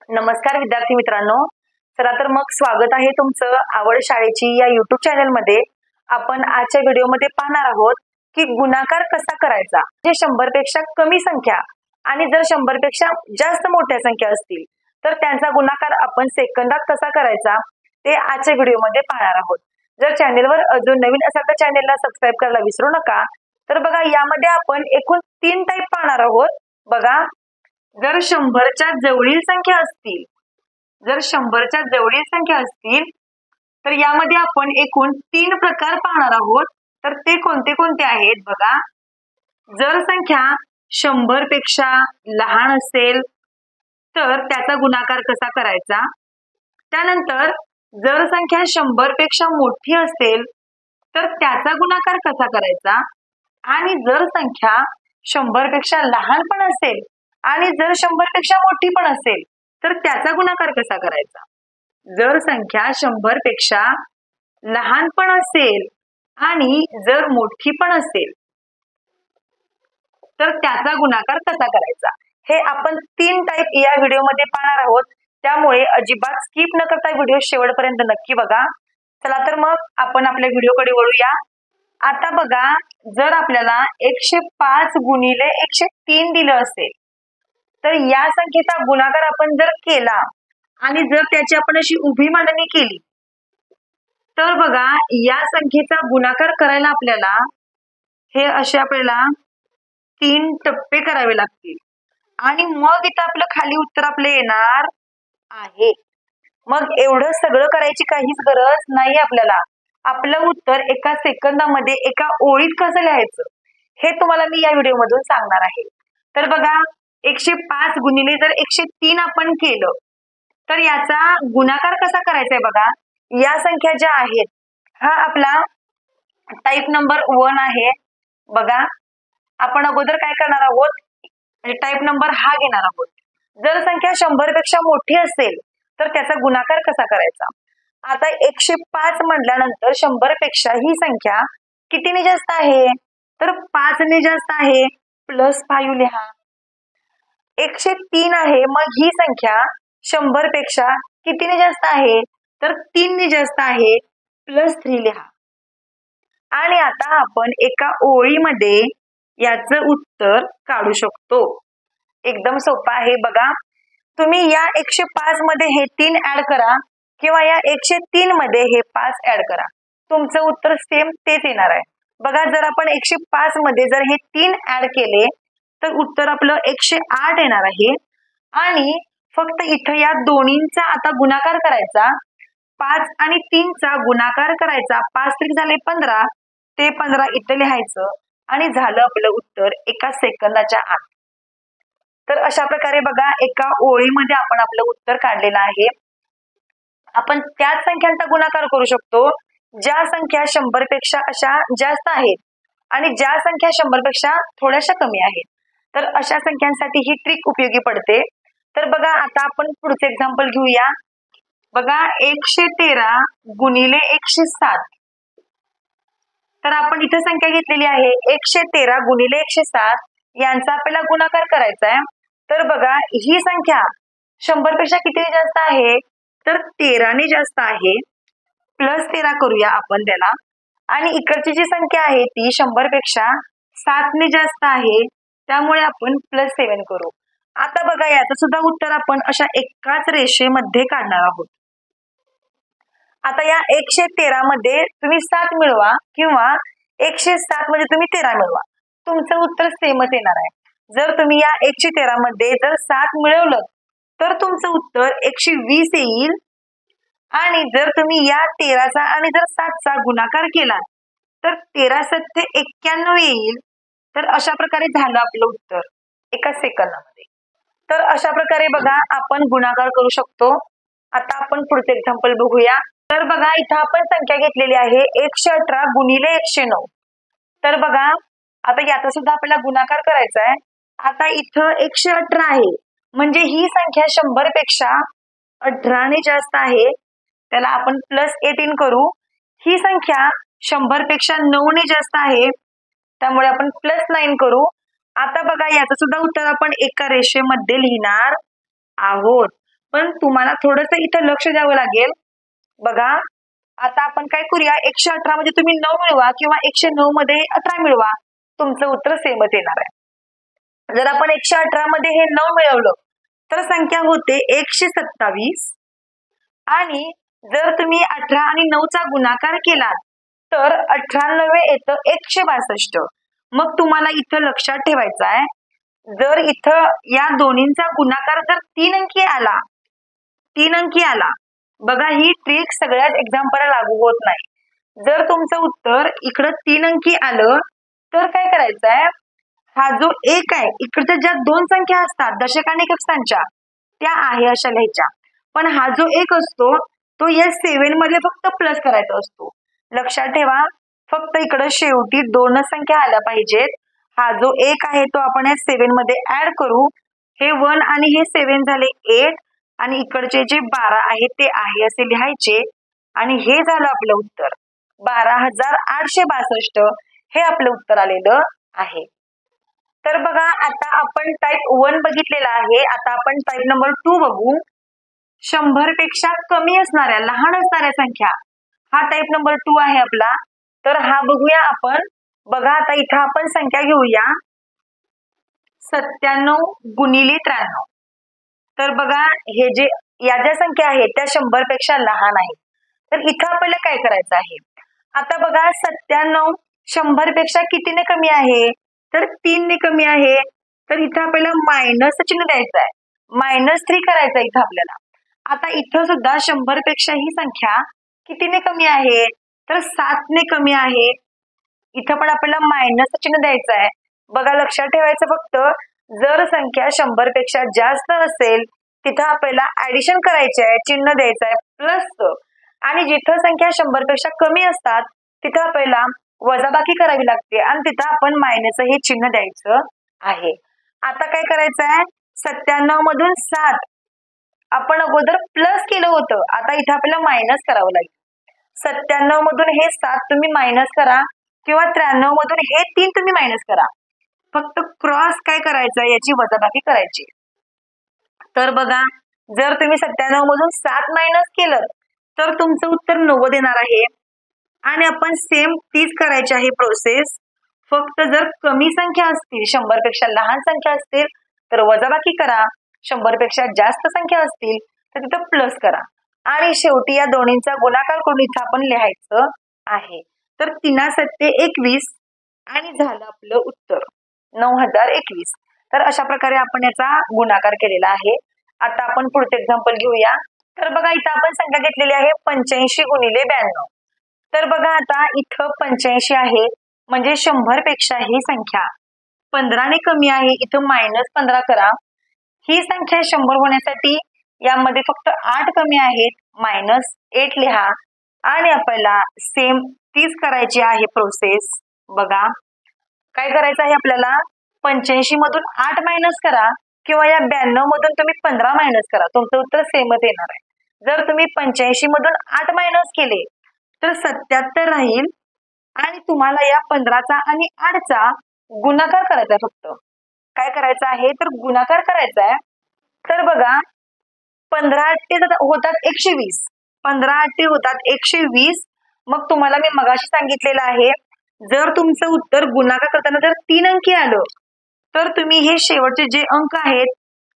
नमस्कार विद्यार्थी मित्रांनो, चला तर मग स्वागत आहे तुमचं आवड शाळेची या युट्यूब चॅनल मध्ये। आपण आजच्या व्हिडिओमध्ये पाहणार आहोत की गुणाकार कसा करायचा। जे 100 पेक्षा कमी संख्या आणि जर 100 पेक्षा जास्त मोठ्या संख्या असतील तर त्यांचा गुणाकार आपण सेकंदात कसा करायचा ते आजच्या व्हिडिओमध्ये पाहणार आहोत। जर चॅनलवर अजून नवीन असाल तर चॅनलला सबस्क्राइब करायला विसरू नका। तर बघा, यामध्ये आपण एकूण 3 टाइप पाहणार आहोत। बघा, जर 100च्या जवळील संख्या असतील तर यामध्ये आपण एकूण 3 प्रकार पाहणार आहोत। तर ते कोणते कोणते आहेत बघा। जर संख्या 100 पेक्षा लहान असेल तर त्याचा गुणाकार कसा करायचा। त्यानंतर जर संख्या 100 पेक्षा मोठी असेल तर त्याचा गुणाकार कसा करायचा। आणि जर संख्या 100 पेक्षा लहान पण असेल आणि जर 100 पेक्षा मोठी पण असेल तर त्याचा गुणाकार कसा करायचा। जर संख्या 100 पेक्षा लहान पण असेल आणि जर मोठी पण असेल तर त्याचा गुणाकार कसा करायचा, हे आपण 3 टाइप या व्हिडिओमध्ये पाहणार आहोत। त्यामुळे अजिबात स्किप न करता व्हिडिओ शेवटपर्यंत नक्की बघा। चला तर मग आपण आपल्या व्हिडिओकडे वळूया। आता बघा, जर आपल्याला 105 गुणिले 103 दिलं असेल तर या संख्येचा गुणाकार आपण जर केला आणि जर त्याची आपण अशी उभी मांडणी केली तर बघा, या संख्येचा गुणाकार करायला आपल्याला हे असे आपल्याला 3 टप्पे करावे लागतील आणि मग इथं आपलं खाली उत्तर आपले येणार आहे। मग एवढं सगळं करायची काहीच गरज नाही आपल्याला। आपलं उत्तर एका सेकंदामध्ये एका ओळीत कसं लिहायचं हे तुम्हाला मी या व्हिडिओमधून सांगणार आहे। तर बघा, 105 गुणिले जर 103 आपण केलं तर याचा गुणाकार कसा करायचा आहे बघा। या संख्या ज्या आहेत, हा आपला टाइप नंबर 1 आहे। बघा, आपण अगोदर काय करणार आहोत, टाइप नंबर हा घेणार आहोत। जर संख्या 100 पेक्षा मोठी असेल तर त्याचा गुणाकार कसा करायचा। आता 105 म्हटल्यानंतर 100 पेक्षा ही संख्या कितीने जास्त आहे, तर 5 ने जास्त आहे, प्लस 5 लिहा। 103 आहे, मग ही संख्या 100 पेक्षा कितीने जास्त आहे, तर 3 ने जास्त आहे, प्लस 3 लिहा। आणि आता आपण एका ओळीमध्ये याचं उत्तर काढू शकतो। एकदम सोपं आहे। बघा, तुम्ही या 105 मध्ये हे 3 ऍड करा किंवा या 103 मध्ये हे 5 ऍड करा, तुमचं उत्तर सेम तेच येणार आहे। बघा, जर आपण 105 मध्ये जर हे 3 ऍड केले तर उत्तर आपलं 108 येणार आहे। आणि फक्त इथं या दोन्हींचा आता गुणाकार करायचा, 5 आणि 3 चा गुणाकार करायचा। 5 3 झाले 15, ते 15 इथं लिहायचं आणि झालं आपलं उत्तर एका सेकंदाच्या आत। तर अशा प्रकारे बघा, एका ओळीमध्ये आपण आपलं उत्तर काढलेलं आहे। आपण त्याच संख्यांचा गुणाकार करू शकतो ज्या संख्या 100 पेक्षा अशा जास्त आहेत आणि ज्या संख्या 100 पेक्षा थोड्याशा कमी आहेत। तर अशा संख्यांसाठी ही ट्रिक उपयोगी पडते। तर बघा, आता आपण पुढचे एक्झाम्पल घेऊया। बघा, 113 गुणिले 107, तर आपण इथे संख्या घेतलेली आहे 113 गुणिले 107, यांचा आपल्याला गुणाकार करायचा आहे। तर बघा, ही संख्या 100 पेक्षा किती जास्त आहे, तर 13 ने जास्त आहे, प्लस 13 करूया आपण त्याला। आणि इकडची जी संख्या आहे ती 100 पेक्षा 7 ने जास्त आहे, त्यामुळे आपण प्लस 7 करू। आता बघा, याचं सुद्धा उत्तर आपण अशा एकाच रेषेमध्ये काढणार आहोत। आता या 113 मध्ये तुम्ही 7 मिळवा किंवा 107 मध्ये तुम्ही 13 मिळवा, तुमचं उत्तर सेमच येणार आहे। जर तुम्ही या 113 मध्ये जर 7 मिळवलं तर तुमचं उत्तर 120 येईल। आणि जर तुम्ही या 13 चा आणि जर 7 चा गुणाकार केला तर 13 7 91 येईल। तर अशा प्रकारे झालं आपलं उत्तर एका सेकंदामध्ये। तर अशा प्रकारे बघा, आपण गुणाकार करू शकतो। आता आपण पुढचे एक्झाम्पल बघूया। तर बघा, इथं आपण संख्या घेतलेली आहे 118 गुणिले 109, तर बघा, आता याचा सुद्धा आपल्याला गुणाकार करायचा आहे। आता इथं 118 आहे, म्हणजे ही संख्या 100 पेक्षा 18 ने जास्त आहे, त्याला आपण प्लस 18 करू। ही संख्या 100 पेक्षा 9 ने जास्त आहे, त्यामुळे आपण प्लस 9 करू। आता बघा, याचं सुद्धा उत्तर आपण एका रेषेमध्ये लिहिणार आहोत। पण तुम्हाला थोडंसं इथं लक्ष द्यावं लागेल. बघा आता आपण काय करूया, 118 मध्ये तुम्ही 9 मिळवा किंवा 109 मध्ये 18 मिळवा, तुमचं उत्तर सेमच येणार आहे. जर आपण 118 मध्ये हे 9 मिळवलं तर संख्या होते 127 आणि जर तुम्ही 18 आणि 9 चा गुणाकार केला तर 98 येतं 162. मग तुम्हाला इथं लक्षात ठेवायचं आहे, जर इथं या दोन्हींचा गुणाकार जर 3 अंकी आला, बघा ही ट्रिक सगळ्याच एक्झाम्पलला लागू होत नाही. जर तुमचं उत्तर इकडं 3 अंकी आलं तर काय करायचं आहे, हा जो 1 आहे इकडच्या ज्या दोन संख्या असतात दशक आणि एककांच्या त्या आहे अशा लिहायच्या, पण हा जो 1 असतो तो या 7 मध्ये फक्त प्लस करायचा असतो. लक्षात ठेवा, फक्त इकडं शेवटी दोनच संख्या आल्या पाहिजेत. हा जो 1 आहे तो आपण या 7 मध्ये ऍड करू, हे 1 आणि हे 7 झाले 8 आणि इकडचे जे 12 आहे ते आहे असे लिहायचे आणि हे झालं आपलं उत्तर 12,862 हे आपलं उत्तर आलेलं आहे. तर बघा आता आपण टाईप 1 बघितलेला आहे, आता आपण टाईप नंबर 2 बघू. 100 पेक्षा कमी असणाऱ्या लहान असणाऱ्या संख्या, हा टाईप नंबर 2 आहे आपला. तर हा बघूया आपण. बघा आता इथं आपण संख्या घेऊया 97 गुणिले 93. तर बघा हे जे या ज्या संख्या आहेत त्या 100 पेक्षा लहान आहेत. तर इथं आपल्याला काय करायचं आहे, आता बघा 97 100 पेक्षा कितीने कमी आहे, तर 3 ने कमी आहे. तर इथं आपल्याला मायनस चिन्ह द्यायचं आहे, -3 करायचं आहे इथं आपल्याला. आता इथं सुद्धा 100 पेक्षा ही संख्या कितीने कमी आहे, तर 7 ने कमी आहे. इथं पण आपल्याला मायनस चिन्ह द्यायचं आहे. बघा लक्षात ठेवायचं, फक्त जर संख्या 100 पेक्षा जास्त असेल तिथं आपल्याला ऍडिशन करायचे आहे, चिन्ह द्यायचं आहे प्लस, आणि जिथं संख्या 100 पेक्षा कमी असतात तिथं आपल्याला वजाबाकी करावी लागते आणि तिथं आपण मायनस हे चिन्ह द्यायचं आहे. आता काय करायचं आहे, 97 मधून 7 आपण अगोदर प्लस केलं होतं, आता इथं आपल्याला मायनस करावं लागेल. 97 मधून हे 7 तुम्ही मायनस करा किंवा 93 मधून हे 3 तुम्ही मायनस करा, फक्त क्रॉस काय करायचं याची वजाबाकी करायची. तर बघा जर तुम्ही 97 मधून 7 मायनस केलं तर तुमचं उत्तर 90 येणार आहे. आणि आपण सेम तीच करायची आहे प्रोसेस, फक्त जर कमी संख्या असतील 100 पेक्षा लहान संख्या असतील तर वजाबाकी करा, 100 पेक्षा जास्त संख्या असतील तर तिथं प्लस करा आणि शेवटी या दोन्हींचा गुणाकार करून इथं आपण लिहायचं आहे. तर 3×7=21 आणि झालं आपलं उत्तर 9021. तर अशा प्रकारे आपण याचा गुणाकार केलेला आहे. आता आपण पुढचे एक्झाम्पल घेऊया. तर बघा इथं आपण संख्या घेतलेली आहे 85 गुणिले 92. तर बघा आता इथं 85 आहे म्हणजे 100 पेक्षा ही संख्या 15 ने कमी आहे, इथं -15 करा. ही संख्या 100 होण्यासाठी यामध्ये फक्त 8 कमी आहेत, -8 लिहा आणि आपल्याला सेम तीच करायची आहे प्रोसेस. बघा काय करायचं आहे आपल्याला, 85 मधून 8 मायनस करा किंवा या 92 मधून तुम्ही 15 मायनस करा, तुमचं उत्तर सेमच येणार आहे. जर तुम्ही 85 मधून 8 मायनस केले तर 77 राहील आणि तुम्हाला या 15चा आणि 8चा गुणाकार करायचा आहे. फक्त काय करायचं आहे तर गुणाकार करायचा आहे. तर बघा 15×8 होतात 120, 15×8 होतात 120. मग तुम्हाला मी मगाशी सांगितलेलं आहे, जर तुमचं उत्तर गुणाकार करताना जर 3 अंकी आलं तर तुम्ही हे शेवटचे जे अंक आहेत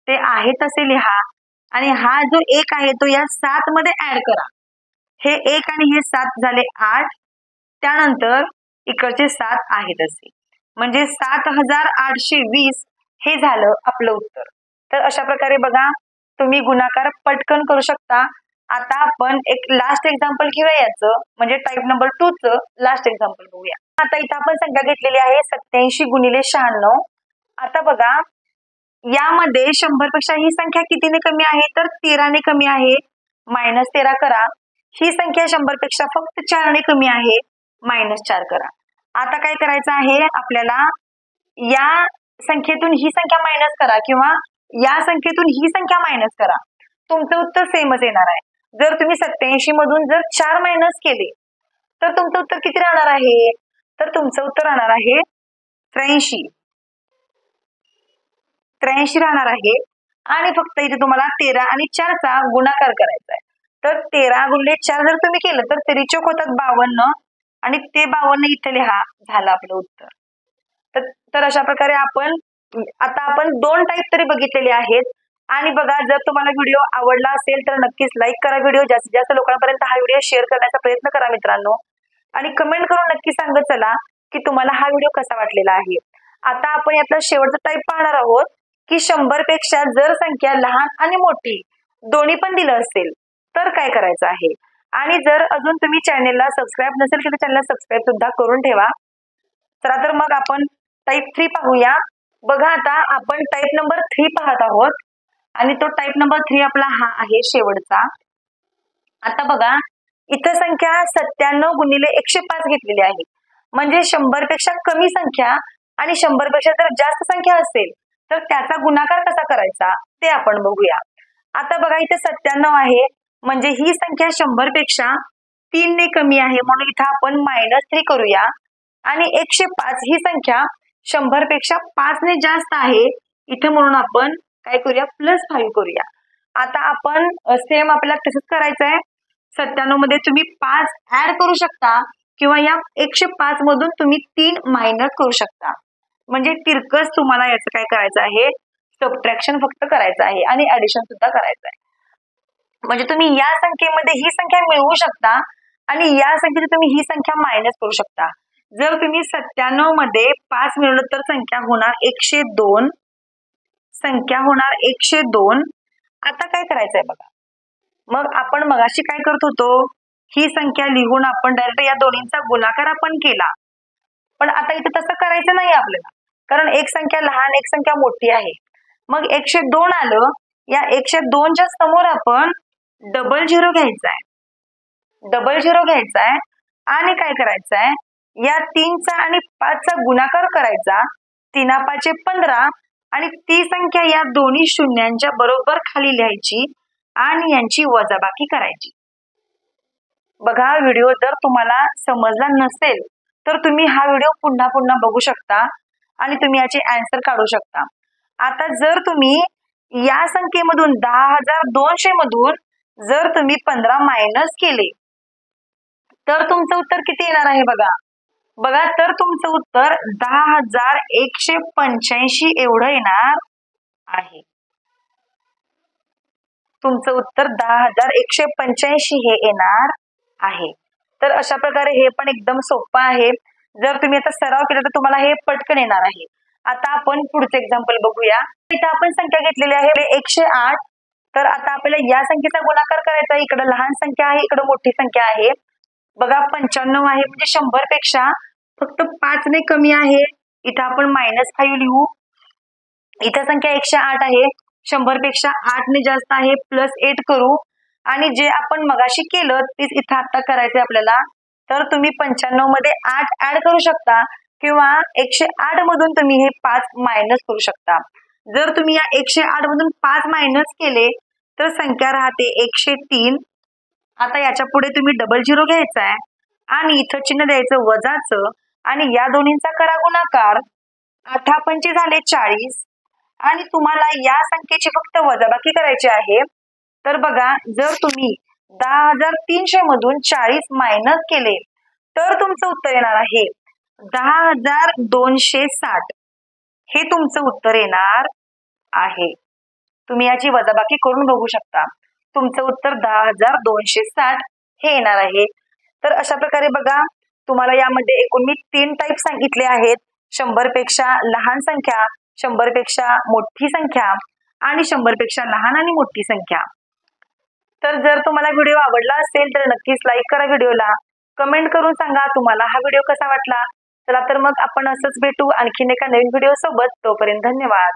ते आहेत असे लिहा आणि हा जो 1 आहे तो या 7 मध्ये ऍड करा. हे 1 आणि हे 7 झाले 8, त्यानंतर इकडचे 7 आहेत असे, म्हणजे 7820 हे झालं आपलं उत्तर. तर अशा प्रकारे बघा तुम्ही गुणाकार पटकन करू शकता. आता आपण एक लास्ट एक्झाम्पल घेऊया याचं, म्हणजे टाईप नंबर 2 चं लास्ट एक्झाम्पल बघूया. आता इथं आपण संख्या घेतलेली आहे 87 गुणिले 96. आता बघा यामध्ये 100 पेक्षा ही संख्या कितीने कमी आहे तर 13 ने कमी आहे, -13 करा. ही संख्या 100 पेक्षा फक्त 4 ने कमी आहे, -4 करा. आता काय करायचं आहे आपल्याला, या संख्येतून ही संख्या मायनस करा किंवा या संख्येतून ही संख्या मायनस करा, तुमचं उत्तर सेमच येणार आहे. जर तुम्ही 87 मधून जर 4 मायनस केले तर तुमचं उत्तर किती राहणार आहे, तर तुमचं उत्तर राहणार आहे 83 राहणार आहे. आणि फक्त इथे तुम्हाला 13 आणि 4चा गुणाकार करायचा आहे. तर 13 गुणिले 4 जर तुम्ही केलं तर त्रिचोक होतात 52 आणि ते 52 इथे लिहा, झालं आपलं उत्तर. तर अशा प्रकारे आपण 2 टाईप तरी बघितलेले आहेत. आणि बघा, जर तुम्हाला व्हिडिओ आवडला असेल तर नक्कीच लाईक करा, व्हिडिओ जास्तीत जास्त लोकांपर्यंत हा व्हिडिओ शेअर करण्याचा प्रयत्न करा मित्रांनो, आणि कमेंट करून नक्की सांगत चला की तुम्हाला हा व्हिडिओ कसा वाटलेला आहे. आता आपण यातला शेवटचा टाईप पाहणार आहोत की 100 पेक्षा जर संख्या लहान आणि मोठी दोन्ही पण दिलं असेल तर काय करायचं आहे. आणि जर अजून तुम्ही चॅनेलला सबस्क्राईब नसेल केलं, चॅनलला सबस्क्राईब सुद्धा करून ठेवा. चला तर मग आपण टाईप 3 पाहूया. बघा, आता आपण टाईप नंबर 3 पाहत आहोत आणि तो टाईप नंबर 3 आपला हा आहे शेवटचा. आता बघा, इथं संख्या 97 गुणिले 105 घेतलेली आहे. म्हणजे 100 पेक्षा कमी संख्या आणि 100 पेक्षा जर जास्त संख्या असेल तर त्याचा गुणाकार कसा करायचा ते आपण बघूया. आता बघा, इथे 97 आहे म्हणजे ही संख्या 100 पेक्षा 3 ने कमी आहे, म्हणून इथं आपण -3 करूया. आणि 105 ही संख्या 100 पेक्षा 5 ने जास्त आहे इथे, म्हणून आपण काय करूया, +5 करूया. आता आपण सेम आपल्याला तसंच करायचं आहे. 97 मध्ये तुम्ही 5 ऍड करू शकता किंवा या 105 मधून तुम्ही 3 मायनस करू शकता. म्हणजे तिरकस तुम्हाला याचं काय करायचं आहे, सबट्रॅक्शन फक्त करायचं आहे आणि ऍडिशन सुद्धा करायचं आहे. म्हणजे तुम्ही या संख्येमध्ये ही संख्या मिळवू शकता आणि या संख्येत तुम्ही ही संख्या मायनस करू शकता. जर तुम्ही 97 मध्ये 5 मिळवलं तर संख्या होणार 102. संख्या होणार 102. आता काय करायचंय बघा, मग आपण मगाशी काय करत होतो, ही संख्या लिहून आपण डायरेक्ट या दोन्हींचा गुणाकार आपण केला. पण आता इथे तसं करायचं नाही आपल्याला, कारण एक संख्या लहान एक संख्या मोठी आहे. मग 102 आलं, या 102च्या समोर आपण डबल झिरो घ्यायचा आहे आणि काय करायचंय, या 3चा आणि 5चा गुणाकार करायचा. 3 15 आणि ती संख्या या दोन्ही शून्यांच्या बरोबर खाली लिहायची आणि यांची वजाबाकी करायची. बघा, व्हिडिओ जर तुम्हाला समजला नसेल तर तुम्ही हा व्हिडिओ पुन्हा पुन्हा बघू शकता आणि तुम्ही याचे आन्सर काढू शकता. आता जर तुम्ही या संख्येमधून 10,200 मधून जर तुम्ही 15 मायनस केले तर तुमचं उत्तर किती येणार आहे बघा, तर तुमचं उत्तर 10,185 एवढं येणार आहे. तुमचं उत्तर 10,185 हे येणार आहे. तर अशा प्रकारे हे पण एकदम सोपं आहे. जर तुम्ही आता सराव केला तर तुम्हाला हे पटकन येणार आहे. आता आपण पुढचे एक्झाम्पल बघूया. इथे आपण संख्या घेतलेली आहे 108. तर आता आपल्याला या संख्येचा गुणाकार करायचा. इकडे लहान संख्या आहे, इकडे मोठी संख्या आहे. बघा, 95 आहे म्हणजे 100 पेक्षा फक्त 5 ने कमी आहे. इथं आपण -5 लिहू. इथं संख्या 108 आहे, 100 पेक्षा 8 ने जास्त आहे, +8 करू. आणि जे आपण मगाशी केलं तेच इथं आता करायचंय आपल्याला. तर तुम्ही 95 मध्ये 8 ऍड करू शकता किंवा 108 मधून तुम्ही हे 5 मायनस करू शकता. जर तुम्ही या 108 मधून 5 मायनस केले तर संख्या राहते 103. आता याच्या पुढे तुम्ही डबल झिरो घ्यायचा आहे आणि इथं चिन्ह द्यायचं वजाचं आणि या दोन्हींचा करा गुणाकार. 8×5 झाले 40 आणि तुम्हाला या संख्येची फक्त वजाबाकी करायची आहे. तर बघा, जर तुम्ही 10,300 मधून 40 मायनस केले तर तुमचं उत्तर येणार आहे 10,260. हे तुमचं उत्तर येणार आहे. तुम्ही याची वजाबाकी करून बघू शकता. तुमचं उत्तर 10,260 हे येणार आहे. तर अशा प्रकारे बघा, तुम्हाला यामध्ये एकूण मी 3 टाईप सांगितले आहेत. 100 पेक्षा लहान संख्या, 100 पेक्षा मोठी संख्या आणि 100 पेक्षा लहान आणि मोठी संख्या. तर जर तुम्हाला व्हिडिओ आवडला असेल तर नक्कीच लाईक करा व्हिडिओला, कमेंट करून सांगा तुम्हाला हा व्हिडिओ कसा वाटला. चला तर मग आपण असंच भेटू आणखीन एका नवीन व्हिडिओ सोबत. तोपर्यंत धन्यवाद.